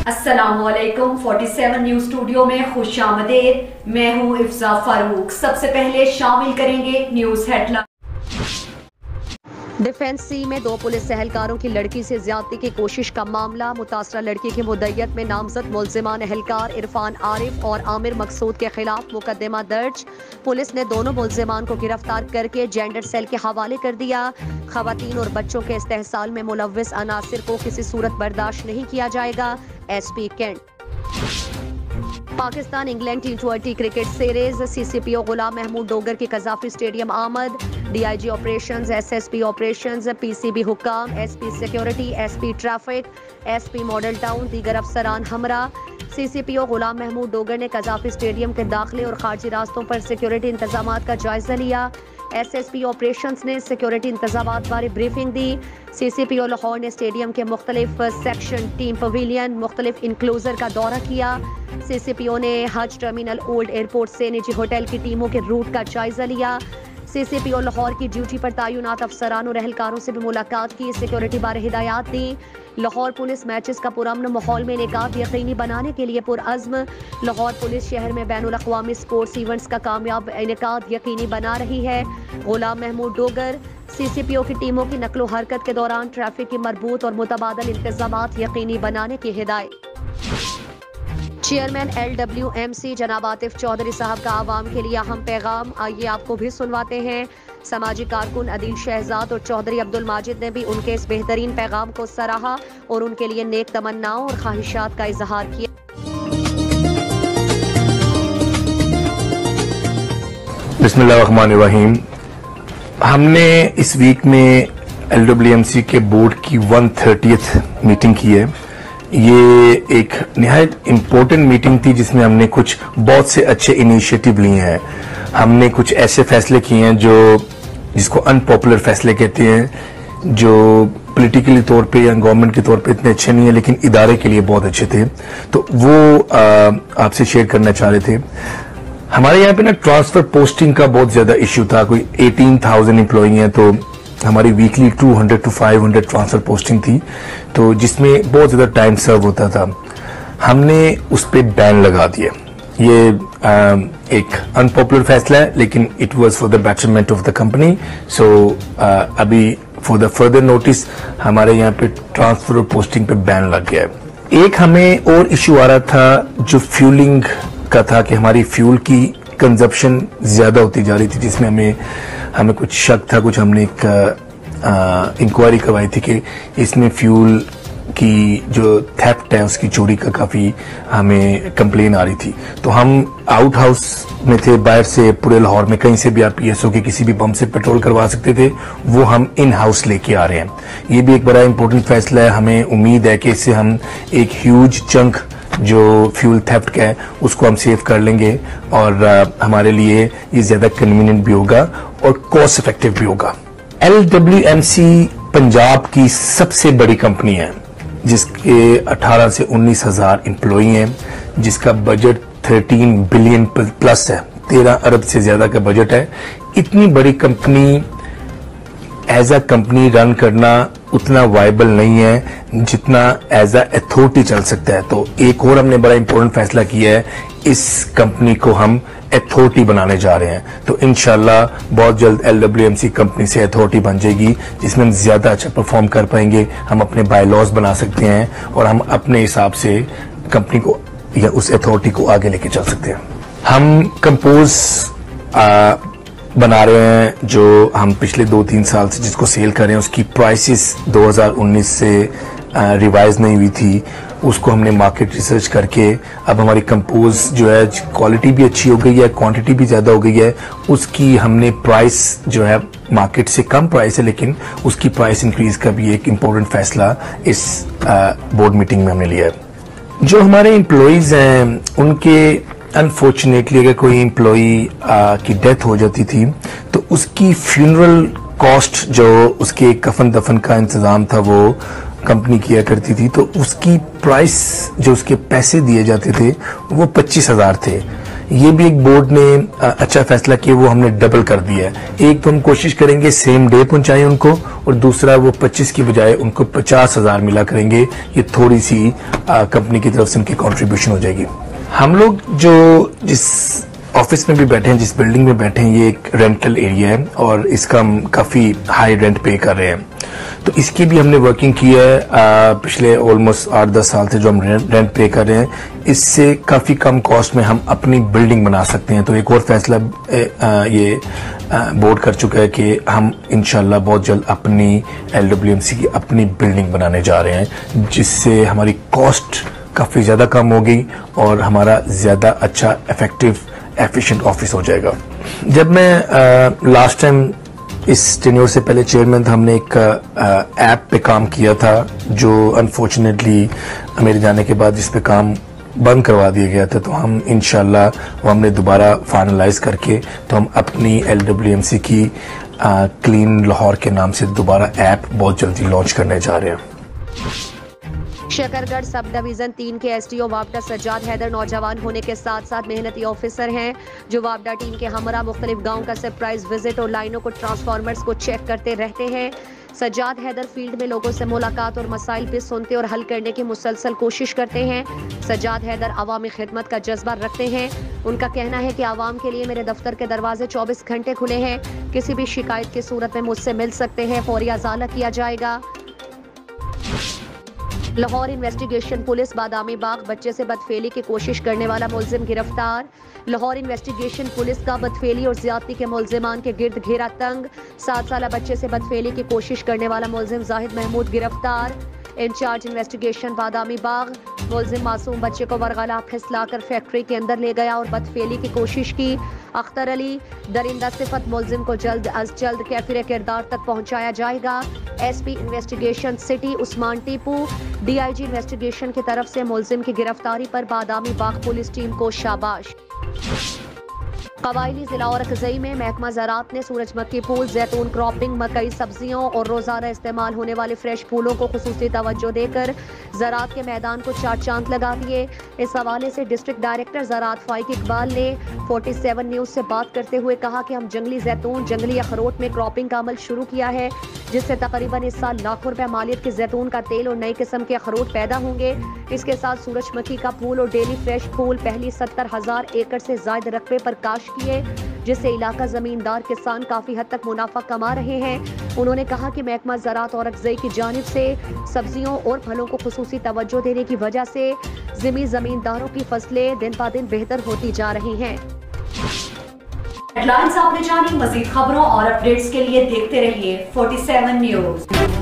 अस्सलामुअलैकुम 47 news studio में खुशामदीद। मैं हूं इफ्जा फारूक। सबसे पहले शामिल करेंगे न्यूज हेडलाइन। डिफेंस सी में 2 पुलिस एहलकारों की लड़की से ज्यादती की कोशिश का मामला। मुतासरा लड़की की मुद्दईयत में नामजद मुल्जिमान एहलकार इरफान आरिफ और आमिर मकसूद के खिलाफ मुकदमा दर्ज। पुलिस ने दोनों मुल्जिमान को गिरफ्तार करके जेंडर सेल के हवाले कर दिया। खवातीन और बच्चों के इस्तेहसाल में मुलव्विस अनासिर को किसी सूरत बर्दाश्त नहीं किया जाएगा। SP cantt. Pakistan England T20 cricket series. CCPO Ghulam Mahmood Dogar की कजाफी स्टेडियम आमद। DIG operations, SSP operations, PCB हुक्काम, SP security, SP traffic, SP Model Town, दीगर अफसरान हमरा। CCPO गुलाम महमूद डोगर ने कजाफी स्टेडियम के दाखिले और खारजी रास्तों पर सिक्योरिटी इंतजामात का जायजा लिया। SSP ऑपरेशंस ने सिक्योरिटी इंतजामात बारे ब्रीफिंग दी। CCPO लाहौर ने स्टेडियम के मुख्तलिफ सेक्शन, टीम पवेलियन, मुख्तलिफ इंक्लोजर का दौरा किया। CCPO ने हज टर्मिनल ओल्ड एयरपोर्ट से निजी होटल की टीमों के रूट का जायजा लिया। CCPO लाहौर की ड्यूटी पर तैनात अफसरान और एहलकारों से भी मुलाकात की, सिक्योरिटी बारे हिदायत दी। लाहौर पुलिस मैचेस का पुरअमन माहौल में इनेकाद यकीनी बनाने के लिए पुरअज़्म। लाहौर पुलिस शहर में बैनुल अक़वामी स्पोर्ट्स इवेंट्स का कामयाब इनेकाद यकीनी बना रही है। गुलाम महमूद डोगर। CCPO की टीमों की नकलो हरकत के दौरान ट्रैफिक की मरबूत और मुतबादल इंतजामात यकीनी बनाने की हिदायत। चेयरमैन LWMC जनाब आतिफ चौधरी साहब का आवाम के लिए अहम पैगाम, आइए आपको भी सुनवाते हैं। समाजी कारकुन अदील शहजाद और चौधरी अब्दुल माजिद ने भी उनके इस बेहतरीन पैगाम को सराहा और उनके लिए नेक तमन्नाओं और ख्वाहिशात का इजहार किया। बिस्मिल्लाहिर्रहमानिर्रहीम। हमने इस वीक में LWMC के बोर्ड की 130th मीटिंग की है। ये एक निहायत इम्पोर्टेंट मीटिंग थी जिसमें हमने कुछ बहुत से अच्छे इनिशिएटिव लिए हैं। हमने कुछ ऐसे फैसले किए हैं जिसको अनपॉपुलर फैसले कहते हैं, जो पॉलिटिकली तौर पे या गवर्नमेंट के तौर पे इतने अच्छे नहीं है लेकिन इदारे के लिए बहुत अच्छे थे, तो वो आपसे शेयर करना चाह रहे थे। हमारे यहाँ पे ना ट्रांसफर पोस्टिंग का बहुत ज्यादा इश्यू था। कोई 18,000 एम्प्लॉई हैं, तो हमारी वीकली 200 to 500 ट्रांसफर पोस्टिंग थी, तो जिसमें बहुत ज्यादा टाइम सर्व होता था। हमने उस पर बैन लगा दिया। ये एक अनपॉपुलर फैसला है लेकिन it was for the betterment of the company. So अभी फॉर द फर्दर नोटिस हमारे यहाँ पे ट्रांसफर और पोस्टिंग पे बैन लग गया है। एक हमें और इश्यू आ रहा था जो फ्यूलिंग का था कि हमारी फ्यूल की कंजप्शन ज्यादा होती जा रही थी, जिसमें हमें कुछ शक था। कुछ हमने एक इंक्वायरी करवाई थी कि इसमें फ्यूल की जो थेफ्ट है उसकी चोरी का काफी हमें कंप्लेन आ रही थी। तो हम आउट हाउस में थे, बाहर से पूरे लाहौर में कहीं से भी आप PSO के किसी भी पंप से पेट्रोल करवा सकते थे, वो हम इन हाउस लेके आ रहे हैं। ये भी एक बड़ा इंपॉर्टेंट फैसला है। हमें उम्मीद है कि इससे हम एक ह्यूज चंक जो फ्यूल थेफ्ट का है उसको हम सेव कर लेंगे और हमारे लिए ये ज्यादा कन्वीनियंट भी होगा और कॉस्ट इफेक्टिव भी होगा। LWMC पंजाब की सबसे बड़ी कंपनी है जिसके 18 से 19 हजार एम्प्लॉई हैं, जिसका बजट 13 बिलियन प्लस है। 13 अरब से ज्यादा का बजट है। इतनी बड़ी company as a company run करना उतना वायबल नहीं है जितना एज अ अथॉरिटी चल सकता है। तो एक और हमने बड़ा इंपॉर्टेंट फैसला किया है, इस कंपनी को हम अथॉरिटी बनाने जा रहे हैं। तो इंशाल्लाह बहुत जल्द LWMC कंपनी से अथॉरिटी बन जाएगी, जिसमें हम ज्यादा अच्छा परफॉर्म कर पाएंगे। हम अपने बायलॉज बना सकते हैं और हम अपने हिसाब से कंपनी को या उस अथॉरिटी को आगे लेके चल सकते हैं। हम कंपोज बना रहे हैं जो हम पिछले 2-3 साल से जिसको सेल कर रहे हैं, उसकी प्राइसेस 2019 से रिवाइज नहीं हुई थी। उसको हमने मार्केट रिसर्च करके अब हमारी कंपोज जो है क्वालिटी भी अच्छी हो गई है, क्वांटिटी भी ज्यादा हो गई है। उसकी हमने प्राइस जो है मार्केट से कम प्राइस है लेकिन उसकी प्राइस इंक्रीज का भी एक इम्पोर्टेंट फैसला इस बोर्ड मीटिंग में हमने लिया है। जो हमारे एम्प्लॉइज हैं उनके अनफॉर्चुनेटली अगर कोई एम्प्लॉई की डेथ हो जाती थी तो उसकी फ्यूनरल कॉस्ट, जो उसके कफन दफन का इंतजाम था, वो कंपनी किया करती थी। तो उसकी प्राइस जो उसके पैसे दिए जाते थे वो 25,000 थे। ये भी एक बोर्ड ने अच्छा फैसला किया, वो हमने डबल कर दिया है। एक तो हम कोशिश करेंगे सेम डे पहुंचाएं उनको, और दूसरा वो 25 की बजाय उनको 50,000 मिला करेंगे। ये थोड़ी सी कंपनी की तरफ से उनकी कंट्रीब्यूशन हो जाएगी। हम लोग जो जिस ऑफिस में भी बैठे हैं, जिस बिल्डिंग में बैठे हैं, ये एक रेंटल एरिया है और इसका हम काफी हाई रेंट पे कर रहे हैं। तो इसकी भी हमने वर्किंग की है पिछले ऑलमोस्ट 8-10 साल से जो हम रेंट पे कर रहे हैं। इससे काफी कम कॉस्ट में हम अपनी बिल्डिंग बना सकते हैं। तो एक और फैसला ये बोर्ड कर चुका है कि हम इंशाल्लाह बहुत जल्द अपनी LWMC की अपनी बिल्डिंग बनाने जा रहे हैं, जिससे हमारी कॉस्ट काफी ज्यादा कम होगी और हमारा ज्यादा अच्छा इफेक्टिव एफिशिएंट ऑफिस हो जाएगा। जब मैं लास्ट टाइम इस टेन्योर से पहले चेयरमैन था, हमने एक ऐप पे काम किया था जो अनफॉर्चुनेटली मेरे जाने के बाद जिस पे काम बंद करवा दिया गया था। तो हम इंशाल्लाह वो हमने दोबारा फाइनलाइज करके तो हम अपनी LWMC की क्लीन लाहौर के नाम से दोबारा ऐप बहुत जल्दी लॉन्च करने जा रहे हैं। शकरगढ़ सब डिवीजन 3 के SDO वापडा सज्जाद हैदर नौजवान होने के साथ साथ मेहनती ऑफिसर हैं, जो वापडा टीम के हमरा मुख्तलिफ गाँव का सरप्राइज विजिट और लाइनों को ट्रांसफार्मर्स को चेक करते रहते हैं। सज्जाद हैदर फील्ड में लोगों से मुलाकात और मसाइल भी सुनते और हल करने की मुसलसल कोशिश करते हैं। सज्जाद हैदर अवामी खिदमत का जज्बा रखते हैं। उनका कहना है कि आवाम के लिए मेरे दफ्तर के दरवाजे 24 घंटे खुले हैं। किसी भी शिकायत की सूरत में मुझसे मिल सकते हैं, फौरी अजाला किया जाएगा। लाहौर इन्वेस्टिगेशन पुलिस बादामी बाग बच्चे से बदफेली की कोशिश करने वाला मुलजिम गिरफ्तार। लाहौर इन्वेस्टिगेशन पुलिस का बदफेली और ज्यादती के मुलजिमान के गिर्द घेरा तंग। 7 साल बच्चे से बदफेली की कोशिश करने वाला मुलजिम जाहिद महमूद गिरफ्तार। इंचार्ज इन्वेस्टिगेशन बादामी बाग मुलजिम मासूम बच्चे को वरगला फिसलाकर फैक्ट्री के अंदर ले गया और बदफेली की कोशिश की। अख्तर अली दरिंदा सिफत मुलजिम को जल्द अज जल्द कैफिर किरदार तक पहुंचाया जाएगा। SP investigation city Usman Tipu DIG investigation की तरफ से मुलजिम की गिरफ्तारी पर बादामी बाग पुलिस टीम को शाबाश। कबायली जिला और अकजई में महकमा ज़राअत ने सूरजमुखी फूल, जैतून क्रॉपिंग, मकई, सब्जियों और रोजाना इस्तेमाल होने वाले फ्रेश फूलों को खुसूसी तवज्जो देकर ज़राअत के मैदान को 4 चांद लगा दिए। इस हवाले से डिस्ट्रिक्ट डायरेक्टर ज़राअत फाइक इकबाल ने 47 न्यूज़ से बात करते हुए कहा कि हम जंगली जैतून, जंगली अखरोट में क्रॉपिंग का अमल शुरू किया है, जिससे तकरीबन इस साल लाखों रुपए मालियत के जैतून का तेल और नई किस्म के अखरोट पैदा होंगे। इसके साथ सूरजमुखी का फूल और डेली फ्रेश फूल पहली 70,000 एकड़ से ज्यादा रकबे पर काश्त किए, जिससे इलाका जमींदार किसान काफी हद तक मुनाफा कमा रहे हैं। उन्होंने कहा कि महकमा ज़राअत और अकज़ई की जानिब से सब्जियों और फलों को खुसूसी तवज्जो देने की वजह से जमींदारों की फसलें दिन ब दिन बेहतर होती जा रही हैं। हेडलाइंस आपने जानी, मज़ीद खबरों और अपडेट्स के लिए देखते रहिए 47 न्यूज़।